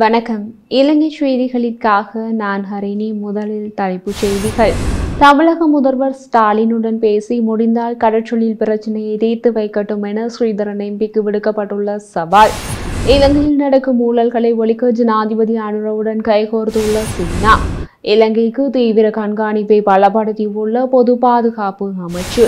வணக்கம். இலங்கை செய்திகளுக்காக நான் ஹரிணி. முதலில் தலைப்புச் செய்திகள். தமிழக முதல்வர் ஸ்டாலினுடன் பேசி முடிந்தால் கடற்றொழில் பிரச்சினையை தீர்த்து வைக்கட்டும் என ஸ்ரீதரன் எம்பிக்கு விடுக்கப்பட்டுள்ள சவால். இலங்கையில் நடக்கும் ஊழல்களை ஒழிக்க ஜனாதிபதி அனுரவுடன் கைகோர்த்துள்ள சீனா. இலங்கைக்கு தீவிர கண்காணிப்பை பலப்படுத்தியுள்ள பொது பாதுகாப்பு அமைச்சு.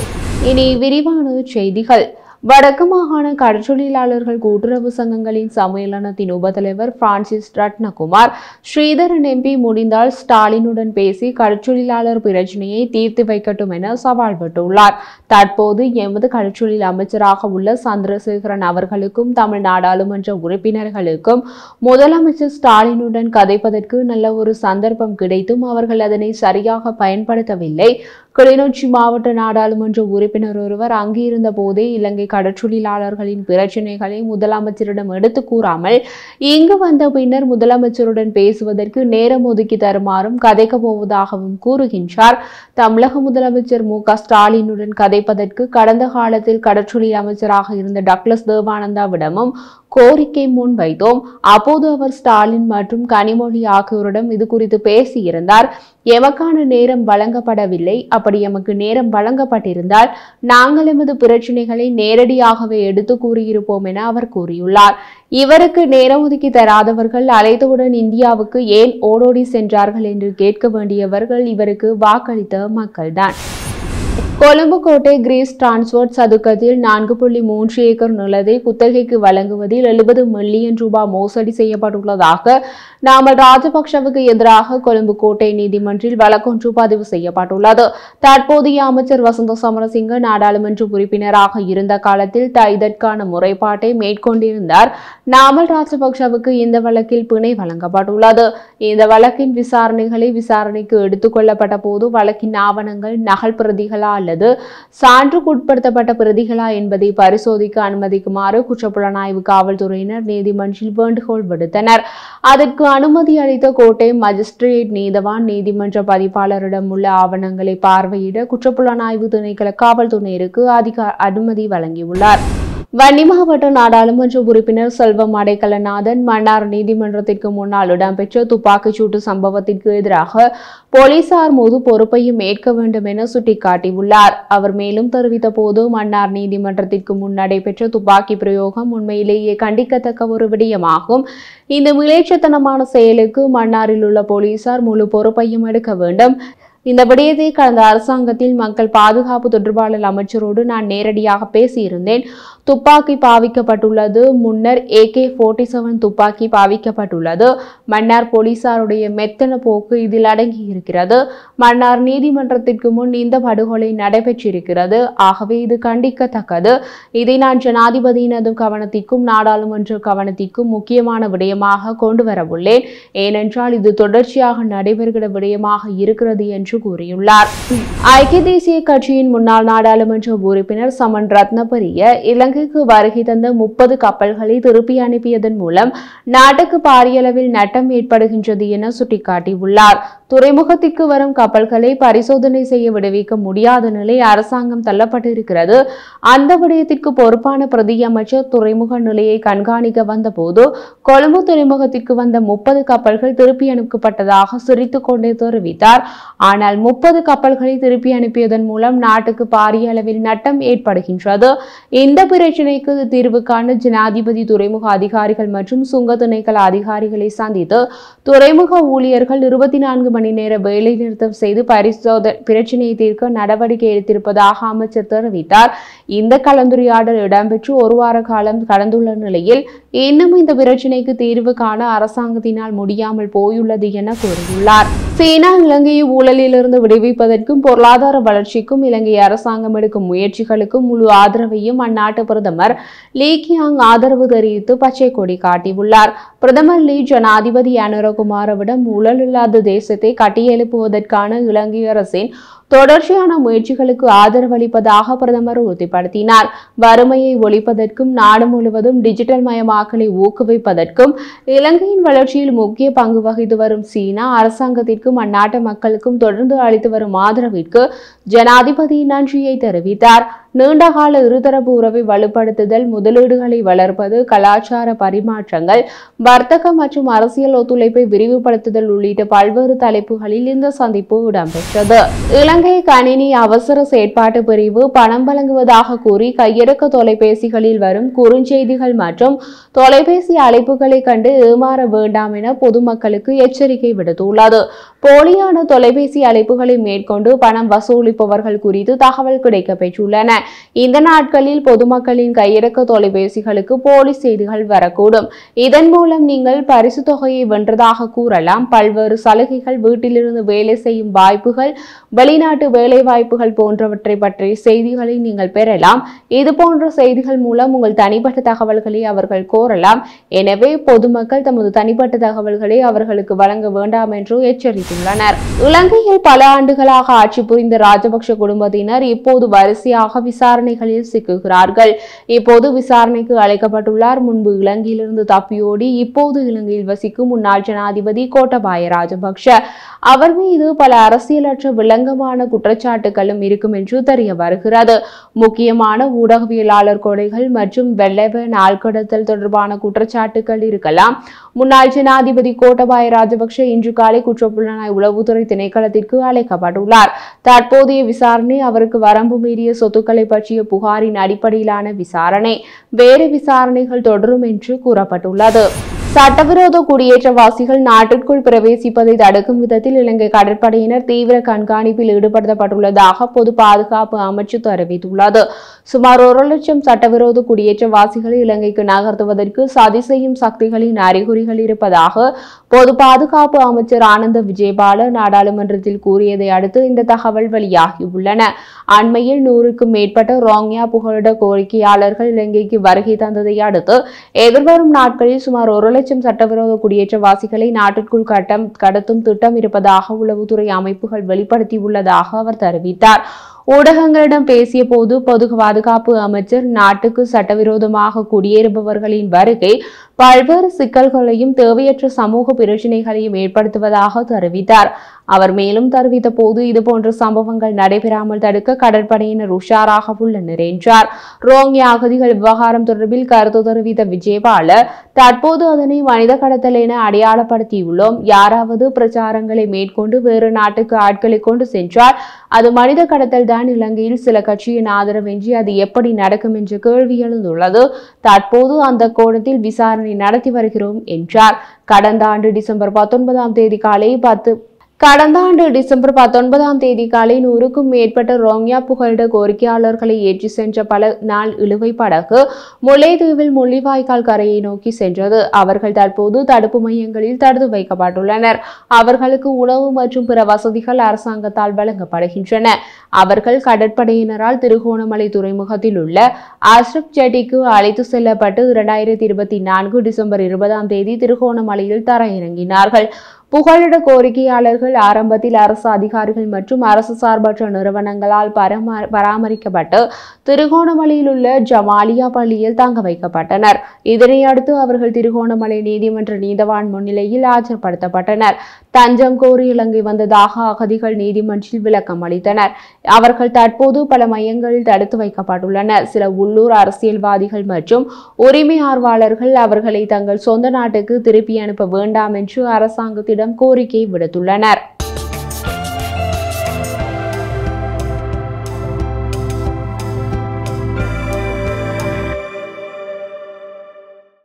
இனி விரிவான செய்திகள். வடக்கு மாகாண கடற்றொழிலாளர்கள் கூட்டுறவு சங்கங்களின் சம்மேளனத்தின் உபதலைவர் பிரான்சிஸ் ரட்னகுமார் ஸ்ரீதரன் எம்பி முடிந்தால் ஸ்டாலினுடன் பேசி கடற்றொழிலாளர் பிரச்சினையை தீர்த்து வைக்கட்டும் என சவால் விட்டுள்ளார். தற்போது எமது கடற்றொழில் அமைச்சராக உள்ள சந்திரசேகரன் அவர்களுக்கும் தமிழ் நாடாளுமன்ற உறுப்பினர்களுக்கும் முதலமைச்சர் ஸ்டாலினுடன் கதைப்பதற்கு நல்ல ஒரு சந்தர்ப்பம் கிடைத்தும் அவர்கள் அதனை சரியாக பயன்படுத்தவில்லை. கிளிநொச்சி மாவட்ட நாடாளுமன்ற உறுப்பினர் ஒருவர் அங்கிருந்த போதே இலங்கை கடற்றொழிலாளர்களின் பிரச்சினைகளை முதலமைச்சரிடம் எடுத்து கூறாமல் இங்கு வந்த பின்னர் முதலமைச்சருடன் பேசுவதற்கு நேரம் ஒதுக்கி தருமாறும் கதைக்க போவதாகவும் கூறுகின்றார். தமிழக முதலமைச்சர் மு.க.ஸ்டாலினுடன் கதைப்பதற்கு கடந்த காலத்தில் கடற்றொழில் அமைச்சராக இருந்த டக்ளஸ் தேவானந்தாவிடமும் கோரிக்கை முன்வைத்தோம். அப்போது அவர் ஸ்டாலின் மற்றும் கனிமொழி ஆகியோரிடம் இது குறித்து பேசியிருந்தார். எமக்கான நேரம் வழங்கப்படவில்லை. அப்படி எமக்கு நேரம் வழங்கப்பட்டிருந்தால் நாங்கள் எமது பிரச்சினைகளை நேரடியாகவே எடுத்து கூறியிருப்போம் என அவர் கூறியுள்ளார். இவருக்கு நேரம் ஒதுக்கி தராதவர்கள் அழைத்தவுடன் இந்தியாவுக்கு ஏன் ஓடோடி சென்றார்கள் என்று கேட்க வேண்டியவர்கள் இவருக்கு வாக்களித்த மக்கள்தான். கொழும்பு கோட்டை கிரீஸ் டிரான்ஸ்போர்ட் சதுக்கத்தில் 4.3 ஏக்கர் நிலத்தை குத்தகைக்கு வழங்குவதில் 70 மில்லியன் ரூபாய் மோசடி செய்யப்பட்டுள்ளதாக நாமல் ராஜபக்ஷவுக்கு எதிராக கொழும்பு கோட்டை நீதிமன்றில் வழக்கொன்று பதிவு செய்யப்பட்டுள்ளது. தற்போதைய அமைச்சர் வசந்த சமரசிங்க நாடாளுமன்ற உறுப்பினராக இருந்த காலத்தில் இதற்கான முறைப்பாட்டை மேற்கொண்டிருந்தார். நாமல் ராஜபக்ஷவுக்கு இந்த வழக்கில் பிணை வழங்கப்பட்டுள்ளது. இந்த வழக்கின் விசாரணைக்கு எடுத்துக் கொள்ளப்பட்ட போது வழக்கின் ஆவணங்கள் நகல் பிரதிகளா அல்லது சான்றுக்குட்படுத்தப்பட்ட பிரதிகளா என்பதை பரிசோதிக்க அனுமதிக்குமாறு குற்றப்புலனாய்வு காவல்துறையினர் நீதிமன்றில் வேண்டுகோள் விடுத்தனர். அதற்கு அனுமதி அளித்த கோட்டை மஜிஸ்ட்ரேட் நீதவான் நீதிமன்ற பதிப்பாளரிடம் உள்ள ஆவணங்களை பார்வையிட குற்றப்புலனாய்வு திணைக்கள காவல்துறையினருக்கு அனுமதி வழங்கியுள்ளார். வன்னி மாவட்ட நாடாளுமன்ற உறுப்பினர் செல்வம் அடைக்கலநாதன் மன்னார் நீதிமன்றத்திற்கு முன்னால் இடம்பெற்ற துப்பாக்கிச்சூட்டு சம்பவத்திற்கு எதிராக போலீசார் முழு பொறுப்பையும் ஏற்க வேண்டும் என சுட்டிக்காட்டியுள்ளார். அவர் மேலும் தெரிவித்த போது மன்னார் நீதிமன்றத்திற்கு முன் நடைபெற்ற துப்பாக்கி பிரயோகம் உண்மையிலேயே கண்டிக்கத்தக்க ஒரு விடயமாகும். இந்த மிலேச்சத்தனமான செயலுக்கு மன்னாரில் உள்ள போலீசார் முழு பொறுப்பையும் எடுக்க வேண்டும். இந்த விடயத்தை கடந்த அரசாங்கத்தில் மக்கள் பாதுகாப்பு தொடர்பாளர் அமைச்சரோடு நான் நேரடியாக பேசியிருந்தேன். துப்பாக்கி பாவிக்கப்பட்டுள்ளது. முன்னர் AK-47 துப்பாக்கி பாவிக்கப்பட்டுள்ளது. மன்னார் போலீசாருடைய மெத்தன போக்கு இதில் அடங்கி இருக்கிறது. மன்னார் நீதிமன்றத்திற்கு முன் இந்த படுகொலை நடைபெற்றிருக்கிறது. ஆகவே இது கண்டிக்கத்தக்கது. இதை நான் ஜனாதிபதியினது கவனத்திற்கும் நாடாளுமன்ற கவனத்திற்கும் முக்கியமான விடயமாக கொண்டு வரவுள்ளேன். ஏனென்றால் இது தொடர்ச்சியாக நடைபெறுகிற விடயமாக இருக்கிறது என்று கூறியுள்ளார். ஐக்கிய தேசிய கட்சியின் முன்னாள் நாடாளுமன்ற உறுப்பினர் சமன் ரத்னபரிய இலங்கைக்கு வருகை தந்த 30 கப்பல்களை திருப்பி அனுப்பியதன் மூலம் நாட்டுக்கு பாரிய அளவில் நட்டம் ஏற்படுகின்றது என சுட்டிக்காட்டியுள்ளார். துறைமுகத்திற்கு வரும் கப்பல்களை பரிசோதனை செய்ய விடுவிக்க முடியாத நிலை அரசாங்கம் தள்ளப்பட்டிருக்கிறது. அந்த விடயத்திற்கு பொறுப்பான பிரதி அமைச்சர் துறைமுக நிலையை கண்காணிக்க வந்த போது கொழும்பு துறைமுகத்திற்கு வந்த 30 கப்பல்கள் திருப்பி அனுப்பப்பட்டதாக சிரித்துக் கொண்டே தெரிவித்தார். ஆனால் 30 கப்பல்களை திருப்பி அனுப்பியதன் மூலம் நாட்டுக்கு பாரிய அளவில் நட்டம் ஏற்படுகின்றது. இந்த பிரச்சினைக்கு தீர்வு காண ஜனாதிபதி துறைமுக அதிகாரிகள் மற்றும் சுங்க திணைக்கள அதிகாரிகளை சந்தித்து துறைமுக ஊழியர்கள் 24 மணி நேர வேலை நிறுத்தம் செய்து பிரச்சினையை தீர்க்க நடவடிக்கை எடுத்திருப்பதாக அமைச்சர் தெரிவித்தார். இந்த கலந்துரையாடல் இடம்பெற்று ஒரு வார காலம் கடந்துள்ள நிலையில் இன்னும் இந்த பிரச்சினைக்கு தீர்வு காண அரசாங்கத்தினால் முடியாமல் போயுள்ளது என கூறியுள்ளார். சீனா இலங்கையை ஊழலிலிருந்து விடுவிப்பதற்கும் பொருளாதார வளர்ச்சிக்கும் இலங்கை அரசாங்கம் எடுக்கும் முயற்சிகளுக்கும் முழு ஆதரவையும் அந்நாட்டு பிரதமர் லீ கியாங் ஆதரவு தெரிவித்து பச்சை கொடி காட்டியுள்ளார். பிரதமர் லீ ஜனாதிபதி அனுரகுமாரவிடம் ஊழல் இல்லாத தேசத்தை கட்டியெழுப்புவதற்கான இலங்கை அரசின் தொடர்ச்சியான முயற்சிகளுக்கு ஆதரவளிப்பதாக பிரதமர் உறுதிப்படுத்தினார். வறுமையை ஒழிப்பதற்கும் நாடு முழுவதும் டிஜிட்டல் மயமாக்கலை ஊக்குவிப்பதற்கும் இலங்கையின் வளர்ச்சியில் முக்கிய பங்கு வகித்து வரும் சீனா அரசாங்கத்திற்கும் அந்நாட்டு மக்களுக்கும் தொடர்ந்து அளித்து வரும் ஆதரவிற்கு ஜனாதிபதி நன்றியை தெரிவித்தார். நீண்டகால இருதரப்பு உறவை வலுப்படுத்துதல், முதலீடுகளை வளர்ப்பது, கலாச்சார பரிமாற்றங்கள், வர்த்தக மற்றும் அரசியல் ஒத்துழைப்பை விரிவுபடுத்துதல் உள்ளிட்ட பல்வேறு தலைப்புகளில் இந்த சந்திப்பு இடம்பெற்றது. இலங்கை கணினி அவசர செயற்பாட்டு பிரிவு பணம் வழங்குவதாக கூறி கையடக்க தொலைபேசிகளில் வரும் குறுஞ்செய்திகள் மற்றும் தொலைபேசி அழைப்புகளை கண்டு ஏமாற வேண்டாம் என பொதுமக்களுக்கு எச்சரிக்கை விடுத்துள்ளது. போலியான தொலைபேசி அழைப்புகளை மேற்கொண்டு பணம் வசூலிப்பவர்கள் குறித்து தகவல் கிடைக்கப்பெற்றுள்ளன. இந்த நாட்களில் பொதுமக்களின் கையடக்க தொலைபேசிகளுக்கு போலி செய்திகள் வரக்கூடும். இதன் மூலம் நீங்கள் பரிசு தொகையை வென்றதாக கூறலாம். பல்வேறு சலுகைகள், வீட்டிலிருந்து வேலை செய்யும் வாய்ப்புகள், வெளிநாட்டு வேலை வாய்ப்புகள் போன்றவற்றை பற்றிய செய்திகளை நீங்கள் பெறலாம். இதுபோன்ற செய்திகள் மூலம் உங்கள் தனிப்பட்ட தகவல்களை அவர்கள் கோரலாம். எனவே பொதுமக்கள் தமது தனிப்பட்ட தகவல்களை அவர்களுக்கு வழங்க வேண்டாம் என்று எச்சரித்துள்ளனர். இலங்கையில் பல ஆண்டுகளாக ஆட்சி புரிந்த ராஜபக்ஷ குடும்பத்தினர் இப்போது வரிசையாக விசாரணைகளில் சிக்குகிறார்கள். இப்போது விசாரணைக்கு அழைக்கப்பட்டுள்ளார். முன்பு இலங்கையிலிருந்து தப்பியோடி இப்போது இலங்கையில் வசிக்கும் முன்னாள் ஜனாதிபதி கோட்டபாய ராஜபக்ஷ. அவர் மீது பல அரசியலற்ற விளங்கமான குற்றச்சாட்டுகளும் இருக்கும் என்று தெரிய வருகிறது. முக்கியமான ஊடகவியலாளர் கொலைகள் மற்றும் வெள்ளவ நாள்கடத்தல் தொடர்பான குற்றச்சாட்டுகள் இருக்கலாம். முன்னாள் ஜனாதிபதி கோட்டபாய ராஜபக்ஷ இன்று காலை குற்றப்புலனாய்வு உளவுத்துறை திணைக்களத்திற்கு அழைக்கப்பட்டுள்ளார். தற்போதைய விசாரணை அவருக்கு வரம்பு மீறிய சொத்துக்களை பற்றிய புகாரின் அடிப்படையிலான விசாரணை. வேறு விசாரணைகள் தொடரும் என்று கூறப்பட்டுள்ளது. சட்டவிரோத குடியேற்றவாசிகள் நாட்டிற்குள் பிரவேசிப்பதை தடுக்கும் விதத்தில் இலங்கை கடற்படையினர் தீவிர கண்காணிப்பில் ஈடுபடுத்தப்பட்டுள்ளதாக பொது பாதுகாப்பு அமைச்சு தெரிவித்துள்ளது. சுமார் 1 லட்சம் சட்டவிரோத குடியேற்றவாசிகள் இலங்கைக்கு நகர்த்துவதற்கு சதி செய்யும் சக்திகளின் அறிகுறிகள் இருப்பதாக பொது பாதுகாப்பு அமைச்சர் ஆனந்த விஜயபால நாடாளுமன்றத்தில் கூறியதை அடுத்து இந்த தகவல் வெளியாகியுள்ளன. அண்மையில் 100க்கும் மேற்பட்ட ரோஹிங்யா புகலிட கோரிக்கையாளர்கள் இலங்கைக்கு வருகை தந்ததை அடுத்து எதிர்வரும் நாட்களில் சுமார் 1 லட்சம் சட்டவிரோத குடியேற்றவாசிகளை நாட்டிற்குள் கடத்தும் திட்டம் இருப்பதாக உளவுத்துறை அமைப்புகள் வெளிப்படுத்தியுள்ளதாக அவர் தெரிவித்தார். ஊடகங்களிடம் பேசிய போது பொது பாதுகாப்பு அமைச்சர் நாட்டுக்கு சட்டவிரோதமாக குடியேறுபவர்களின் வருகை பல்வேறு சிக்கல்களையும் தேவையற்ற சமூக பிரச்சினைகளையும் ஏற்படுத்துவதாக தெரிவித்தார். அவர் மேலும் தெரிவித்த போது இதுபோன்ற சம்பவங்கள் நடைபெறாமல் தடுக்க கடற்படையினர் உஷாராக உள்ளனர் என்றார். ரோஹிங்யா அகதிகள் விவகாரம் தொடர்பில் கருத்து தெரிவித்த விஜயபால, தற்போது அதனை மனித கடத்தல் என அடையாளப்படுத்தியுள்ளோம். யாராவது பிரச்சாரங்களை மேற்கொண்டு வேறு நாட்டுக்கு ஆட்களை கொண்டு சென்றால் அது மனித கடத்தல் தான். இலங்கையில் சில கட்சியின் ஆதரவின்றி அது எப்படி நடக்கும் என்ற கேள்வி எழுந்துள்ளது. தற்போது அந்த கோணத்தில் விசாரணை நடத்தி வருகிறோம் என்றார். கடந்த ஆண்டு டிசம்பர் 19ஆம் தேதி காலை 100க்கும் மேற்பட்ட ரோஹிங்யா புகலிட கோரிக்கையாளர்களை ஏற்றி சென்ற பல நாள் இழுவை படகு முல்லைத்தீவில் முள்ளிவாய்க்கால் கரையை நோக்கி சென்றது. அவர்கள் தற்போது தடுப்பு மையங்களில் தடுத்து வைக்கப்பட்டுள்ளனர். அவர்களுக்கு உணவு மற்றும் பிற வசதிகள் அரசாங்கத்தால் வழங்கப்படுகின்றன. அவர்கள் கடற்படையினரால் திருகோணமலை துறைமுகத்தில் உள்ள ஆஸ்ரப் ஜெட்டிக்கு அழைத்து செல்லப்பட்டு 2024 டிசம்பர் 20ஆம் தேதி திருகோணமலையில் தரையிறங்கினார்கள். புகலிட கோரிக்கையாளர்கள் ஆரம்பத்தில் அரசு அதிகாரிகள் மற்றும் அரசு சார்பற்ற நிறுவனங்களால் பராமரிக்கப்பட்டு திருகோணமலையில் உள்ள ஜமாலியா பள்ளியில் தங்க வைக்கப்பட்டனர். இதனையடுத்து அவர்கள் திருகோணமலை நீதிமன்ற நீதவான் முன்னிலையில் ஆஜர்படுத்தப்பட்டனர். தஞ்சம் கோரி இலங்கை வந்ததாக அகதிகள் நீதிமன்றில் விளக்கம் அளித்தனர். அவர்கள் தற்போது பல மையங்களில் தடுத்து வைக்கப்பட்டுள்ளனர். சில உள்ளூர் அரசியல்வாதிகள் மற்றும் உரிமை ஆர்வலர்கள் அவர்களை தங்கள் சொந்த நாட்டுக்கு திருப்பி அனுப்ப வேண்டாம் என்று அரசாங்கத்திடம் கோரிக்கை விடுத்துள்ளனர்.